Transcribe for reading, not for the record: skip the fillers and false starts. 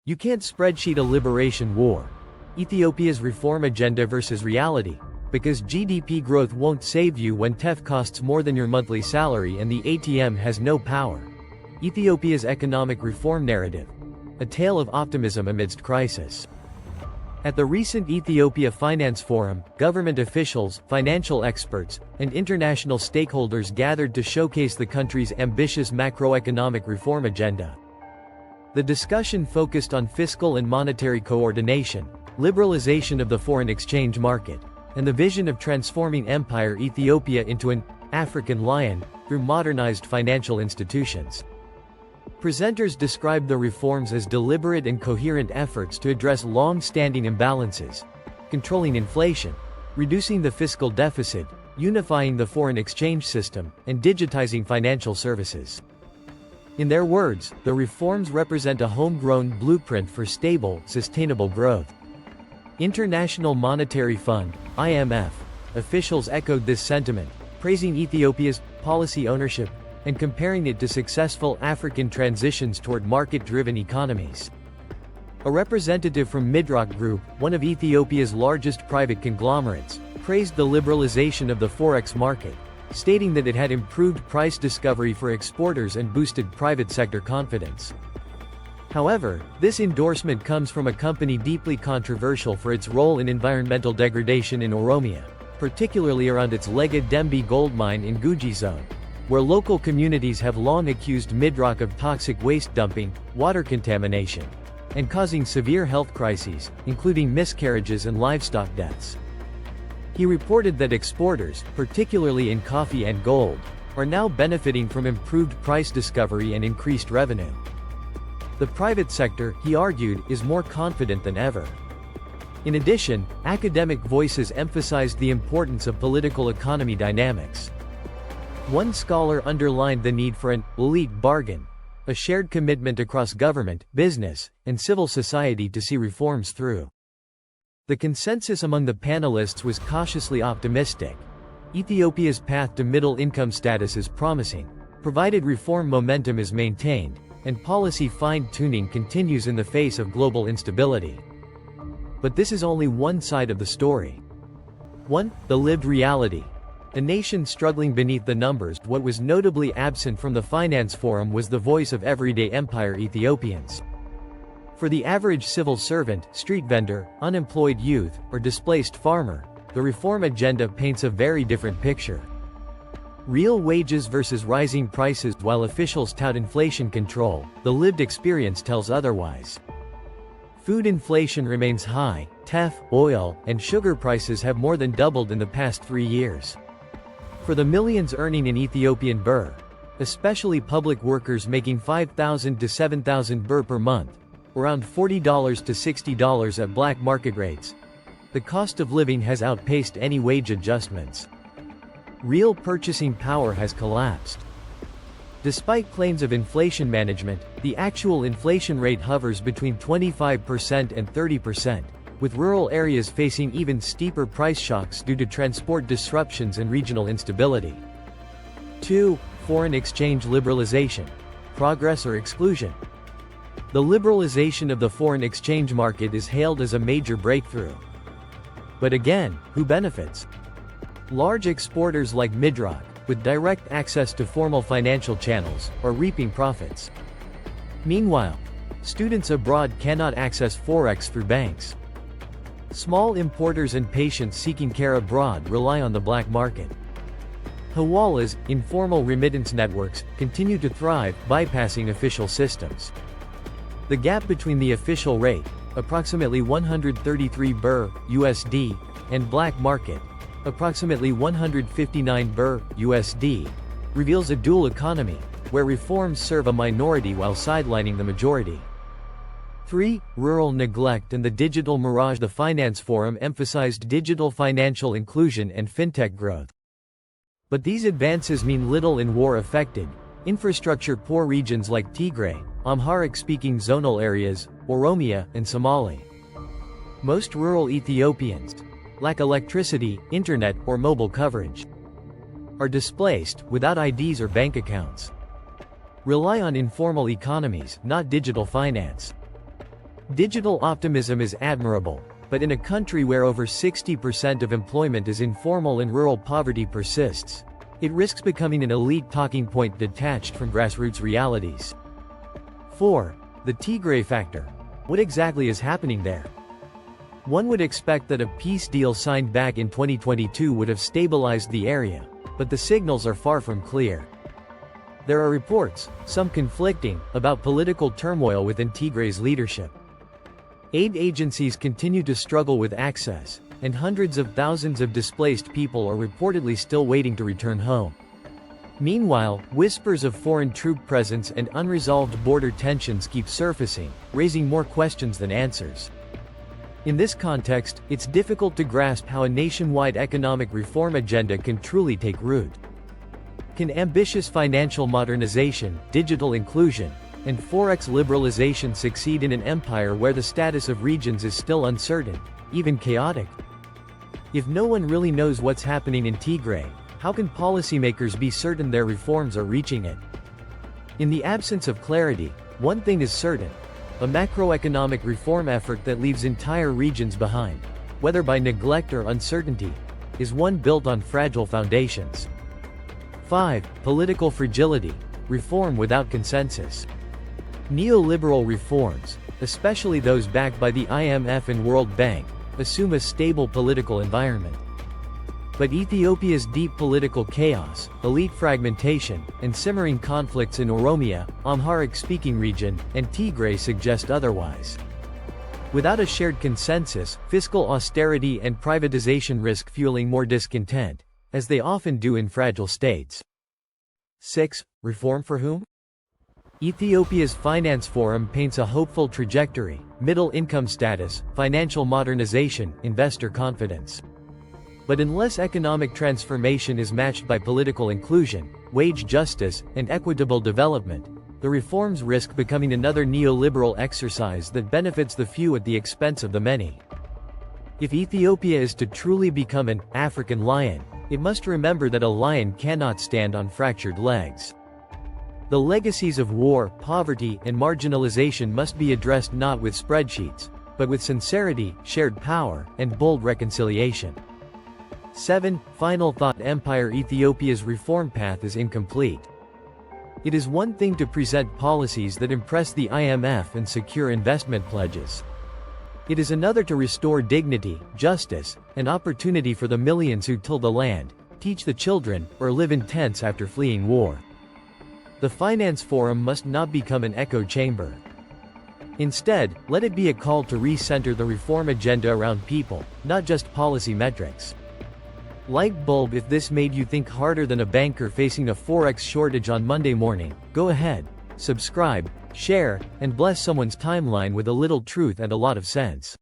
You can't spreadsheet a liberation war. Ethiopia's reform agenda versus reality. Because GDP growth won't save you when Teff costs more than your monthly salary and the ATM has no power. Ethiopia's economic reform narrative. A tale of optimism amidst crisis. At the recent Ethiopia Finance Forum, government officials, financial experts, and international stakeholders gathered to showcase the country's ambitious macroeconomic reform agenda. The discussion focused on fiscal and monetary coordination, liberalization of the foreign exchange market, and the vision of transforming Empire Ethiopia into an African lion through modernized financial institutions. Presenters described the reforms as deliberate and coherent efforts to address long-standing imbalances, controlling inflation, reducing the fiscal deficit, unifying the foreign exchange system, and digitizing financial services. In their words, the reforms represent a homegrown blueprint for stable, sustainable growth. International Monetary Fund, IMF, officials echoed this sentiment, praising Ethiopia's policy ownership and comparing it to successful African transitions toward market-driven economies. A representative from Midrock Group, one of Ethiopia's largest private conglomerates, praised the liberalization of the forex market, stating that it had improved price discovery for exporters and boosted private sector confidence. However, this endorsement comes from a company deeply controversial for its role in environmental degradation in Oromia, particularly around its Lega Dembi gold mine in Guji zone, where local communities have long accused Midrock of toxic waste dumping, water contamination, and causing severe health crises, including miscarriages and livestock deaths. He reported that exporters, particularly in coffee and gold, are now benefiting from improved price discovery and increased revenue. The private sector, he argued, is more confident than ever. In addition, academic voices emphasized the importance of political economy dynamics. One scholar underlined the need for an elite bargain, a shared commitment across government, business, and civil society to see reforms through. The consensus among the panelists was cautiously optimistic. Ethiopia's path to middle-income status is promising, provided reform momentum is maintained, and policy fine-tuning continues in the face of global instability. But this is only one side of the story. 1. The lived reality. A nation struggling beneath the numbers. What was notably absent from the Finance Forum was the voice of everyday Empire Ethiopians. For the average civil servant, street vendor, unemployed youth, or displaced farmer, the reform agenda paints a very different picture. Real wages versus rising prices. While officials tout inflation control, the lived experience tells otherwise. Food inflation remains high. Teff, oil, and sugar prices have more than doubled in the past 3 years. For the millions earning in Ethiopian Birr, especially public workers making 5,000 to 7,000 Birr per month, around $40 to $60 at black market rates, the cost of living has outpaced any wage adjustments. Real purchasing power has collapsed. Despite claims of inflation management, the actual inflation rate hovers between 25% and 30%, with rural areas facing even steeper price shocks due to transport disruptions and regional instability. 2. Foreign exchange liberalization. Progress or exclusion? The liberalization of the foreign exchange market is hailed as a major breakthrough. But again, who benefits? Large exporters like Midrock, with direct access to formal financial channels, are reaping profits. Meanwhile, students abroad cannot access forex through banks. Small importers and patients seeking care abroad rely on the black market. Hawalas, informal remittance networks, continue to thrive, bypassing official systems. The gap between the official rate, approximately 133 Birr, USD, and black market, approximately 159 Birr, USD, reveals a dual economy, where reforms serve a minority while sidelining the majority. 3. Rural neglect and the digital mirage. The Finance Forum emphasized digital financial inclusion and fintech growth. But these advances mean little in war-affected, infrastructure-poor regions like Tigray, Amharic-speaking zonal areas, Oromia, and Somali. Most rural Ethiopians lack electricity, internet, or mobile coverage, are displaced, without IDs or bank accounts, rely on informal economies, not digital finance. Digital optimism is admirable, but in a country where over 60% of employment is informal and rural poverty persists, it risks becoming an elite talking point detached from grassroots realities. 4. The Tigray factor. What exactly is happening there? One would expect that a peace deal signed back in 2022 would have stabilized the area, but the signals are far from clear. There are reports, some conflicting, about political turmoil within Tigray's leadership. Aid agencies continue to struggle with access, and hundreds of thousands of displaced people are reportedly still waiting to return home. Meanwhile, whispers of foreign troop presence and unresolved border tensions keep surfacing, raising more questions than answers. In this context, it's difficult to grasp how a nationwide economic reform agenda can truly take root. Can ambitious financial modernization, digital inclusion, and forex liberalization succeed in an empire where the status of regions is still uncertain, even chaotic? If no one really knows what's happening in Tigray, how can policymakers be certain their reforms are reaching it? In the absence of clarity, one thing is certain: a macroeconomic reform effort that leaves entire regions behind, whether by neglect or uncertainty, is one built on fragile foundations. 5. Political fragility. Reform without consensus. Neoliberal reforms, especially those backed by the IMF and World Bank, assume a stable political environment. But Ethiopia's deep political chaos, elite fragmentation, and simmering conflicts in Oromia, Amharic-speaking region, and Tigray suggest otherwise. Without a shared consensus, fiscal austerity and privatization risk fueling more discontent, as they often do in fragile states. 6. Reform for whom? Ethiopia's Finance Forum paints a hopeful trajectory: middle income status, financial modernization, investor confidence. But unless economic transformation is matched by political inclusion, wage justice, and equitable development, the reforms risk becoming another neoliberal exercise that benefits the few at the expense of the many. If Ethiopia is to truly become an African lion, it must remember that a lion cannot stand on fractured legs. The legacies of war, poverty, and marginalization must be addressed not with spreadsheets, but with sincerity, shared power, and bold reconciliation. 7. Final thought: Empire. Ethiopia's reform path is incomplete. It is one thing to present policies that impress the IMF and secure investment pledges. It is another to restore dignity, justice, and opportunity for the millions who till the land, teach the children, or live in tents after fleeing war. The Finance Forum must not become an echo chamber. Instead, let it be a call to recenter the reform agenda around people, not just policy metrics. Light bulb: if this made you think harder than a banker facing a forex shortage on Monday morning, go ahead, subscribe, share, and bless someone's timeline with a little truth and a lot of sense.